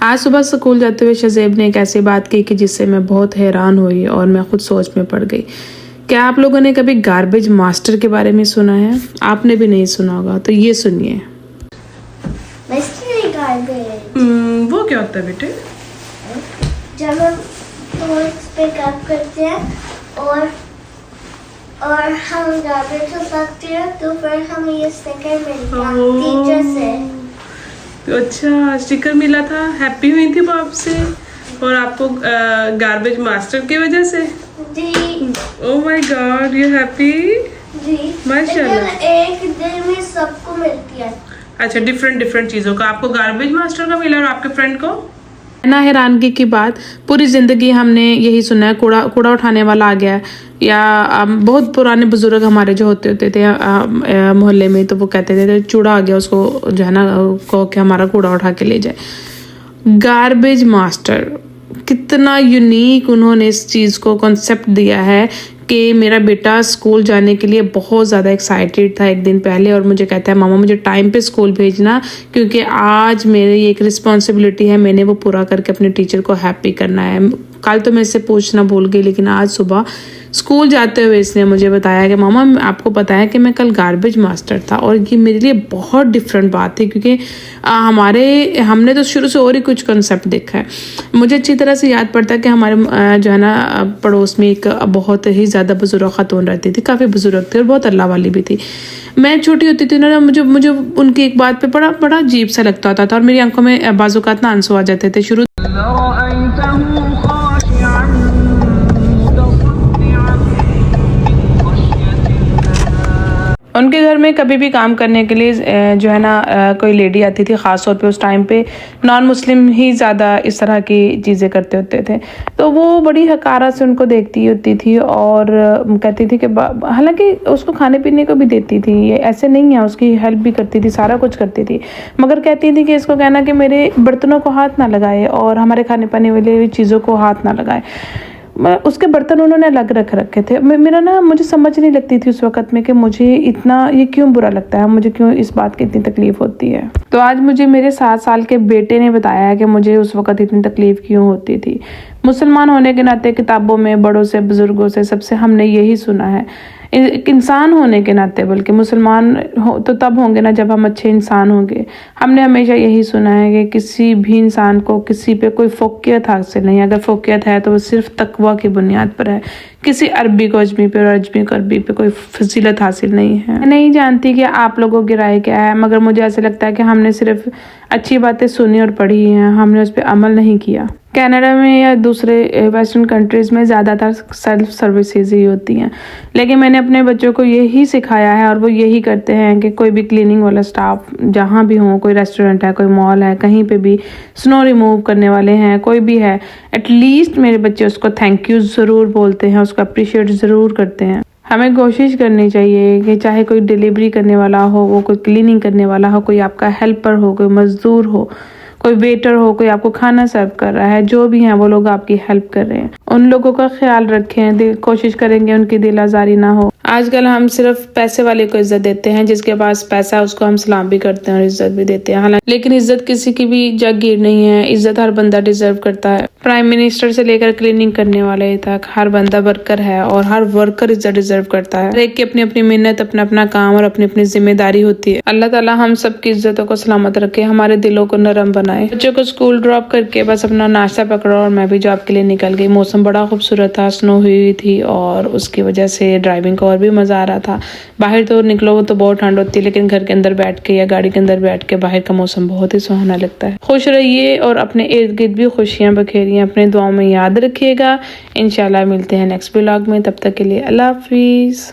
आज सुबह स्कूल जाते हुए शज़ेब ने एक ऐसी बात की कि जिससे मैं बहुत हैरान हुई और मैं खुद सोच में पड़ गई। क्या आप लोगों ने कभी गार्बेज मास्टर के बारे में सुना है? आपने भी नहीं सुना होगा तो ये सुनिए। वो क्या होता है बेटे? जब हम टूल्स पिक अप करते हैं और हम गार्बेज को सकते हैं तो फिर हमें ये स्टिकर मिलता है टीचर से। तो अच्छा, स्टिकर मिला था, हैप्पी हुई थी वो आपसे और आपको गार्बेज मास्टर की वजह से? जी। Oh my god, you happy? जी माशाल्लाह। एक दिन में सबको मिलती है। अच्छा, डिफरेंट चीज़ों का आपको गार्बेज मास्टर का मिला और आपके फ्रेंड को? ना हैरानगी की बात, पूरी ज़िंदगी हमने यही सुना है कूड़ा उठाने वाला आ गया है, या बहुत पुराने बुजुर्ग हमारे जो होते थे मोहल्ले में, तो वो कहते थे चूड़ा आ गया, उसको जो है ना को कि हमारा कूड़ा उठा के ले जाए। गार्बेज मास्टर, कितना यूनिक उन्होंने इस चीज़ को कॉन्सेप्ट दिया है कि मेरा बेटा स्कूल जाने के लिए बहुत ज़्यादा एक्साइटेड था एक दिन पहले और मुझे कहता है मामा मुझे टाइम पे स्कूल भेजना, क्योंकि आज मेरी एक रिस्पॉन्सिबिलिटी है, मैंने वो पूरा करके अपने टीचर को हैप्पी करना है। कल तो मैं इससे पूछना भूल गई, लेकिन आज सुबह स्कूल जाते हुए इसने मुझे बताया कि मामा आपको पता है कि मैं कल गार्बेज मास्टर था। और ये मेरे लिए बहुत डिफरेंट बात थी, क्योंकि हमने तो शुरू से और ही कुछ कंसेप्ट देखा है। मुझे अच्छी तरह से याद पड़ता है कि हमारे जो है ना पड़ोस में एक बहुत ही ज़्यादा बुजुर्ग खातून रहती थी, काफ़ी बुजुर्ग थी और बहुत अल्लाह वाली भी थी। मैं छोटी होती थी ना, मुझे उनकी एक बात पे बड़ा अजीब सा लगता होता था और मेरी आंखों में बाज़-औक़ात ना आंसू आ जाते थे। शुरू उनके घर में कभी भी काम करने के लिए जो है ना कोई लेडी आती थी, ख़ास तौर पे उस टाइम पे नॉन मुस्लिम ही ज़्यादा इस तरह की चीज़ें करते होते थे, तो वो बड़ी हकारा से उनको देखती होती थी और कहती थी कि हालांकि उसको खाने पीने को भी देती थी, ये ऐसे नहीं है, उसकी हेल्प भी करती थी, सारा कुछ करती थी, मगर कहती थी कि इसको कहना कि मेरे बर्तनों को हाथ ना लगाए और हमारे खाने पाने वाले चीज़ों को हाथ ना लगाए। उसके बर्तन उन्होंने अलग रख रखे थे। मुझे समझ नहीं लगती थी उस वक़्त में कि मुझे इतना ये क्यों बुरा लगता है, मुझे क्यों इस बात की इतनी तकलीफ़ होती है। तो आज मुझे मेरे 7 साल के बेटे ने बताया है कि मुझे उस वक़्त इतनी तकलीफ़ क्यों होती थी। मुसलमान होने के नाते किताबों में बड़ों से, बुज़ुर्गों से, सबसे हमने यही सुना है। एक इंसान होने के नाते, बल्कि मुसलमान हो तो तब होंगे ना जब हम अच्छे इंसान होंगे। हमने हमेशा यही सुना है कि किसी भी इंसान को किसी पे कोई फ़ौक़ियत हासिल नहीं है, अगर फ़ौक़ियत है तो वो सिर्फ़ तक़वा की बुनियाद पर है। किसी अरबी को अजमी पे और अजमी को अरबी पे कोई फजीलत हासिल नहीं है। मैं नहीं जानती कि आप लोगों की राय क्या है, मगर मुझे ऐसा लगता है कि हमने सिर्फ अच्छी बातें सुनी और पढ़ी हैं, हमने उस पर अमल नहीं किया। कनाडा में या दूसरे वेस्टर्न कंट्रीज़ में ज़्यादातर सेल्फ सर्विसेज ही होती हैं, लेकिन मैंने अपने बच्चों को यही सिखाया है और वो यही करते हैं कि कोई भी क्लीनिंग वाला स्टाफ जहाँ भी हो, कोई रेस्टोरेंट है, कोई मॉल है, कहीं पे भी स्नो रिमूव करने वाले हैं, कोई भी है, एटलीस्ट मेरे बच्चे उसको थैंक यू ज़रूर बोलते हैं, उसको अप्रिशिएट ज़रूर करते हैं। हमें कोशिश करनी चाहिए कि चाहे कोई डिलीवरी करने वाला हो, वो कोई क्लीनिंग करने वाला हो, कोई आपका हेल्पर हो, कोई मज़दूर हो, कोई वेटर हो, कोई आपको खाना सर्व कर रहा है, जो भी हैं वो लोग आपकी हेल्प कर रहे हैं, उन लोगों का ख्याल रखें, कोशिश करेंगे उनकी दिल आज़ारी ना हो। आजकल हम सिर्फ पैसे वाले को इज्जत देते हैं, जिसके पास पैसा है उसको हम सलाम भी करते हैं और इज्जत भी देते हैं, हालांकि लेकिन इज्जत किसी की भी जागीर नहीं है, इज्जत हर बंदा डिजर्व करता है। प्राइम मिनिस्टर से लेकर क्लीनिंग करने वाले तक हर बंदा वर्कर है और हर वर्कर इज्जत डिजर्व करता है। हर एक की अपनी अपनी मेहनत, अपना अपना काम और अपनी अपनी जिम्मेदारी होती है। अल्लाह ताला हम सब की इज्जतों को सलामत रखे, हमारे दिलों को नरम बनाए। बच्चों को स्कूल ड्रॉप करके बस अपना नाश्ता पकड़ा और मैं भी जॉब के लिए निकल गई। मौसम बड़ा खूबसूरत था, स्नो हुई थी और उसकी वजह से ड्राइविंग का और भी मज़ा आ रहा था। बाहर तो निकलो तो बहुत ठंड होती है, लेकिन घर के अंदर बैठ के या गाड़ी के अंदर बैठ के बाहर का मौसम बहुत ही सुहाना लगता है। खुश रहिए और अपने इर्द गिर्द भी खुशियाँ बखेरिए, अपने दुआओं में याद रखिएगा। इंशाल्लाह मिलते हैं नेक्स्ट व्लॉग में, तब तक के लिए अल्लाह हाफिज़।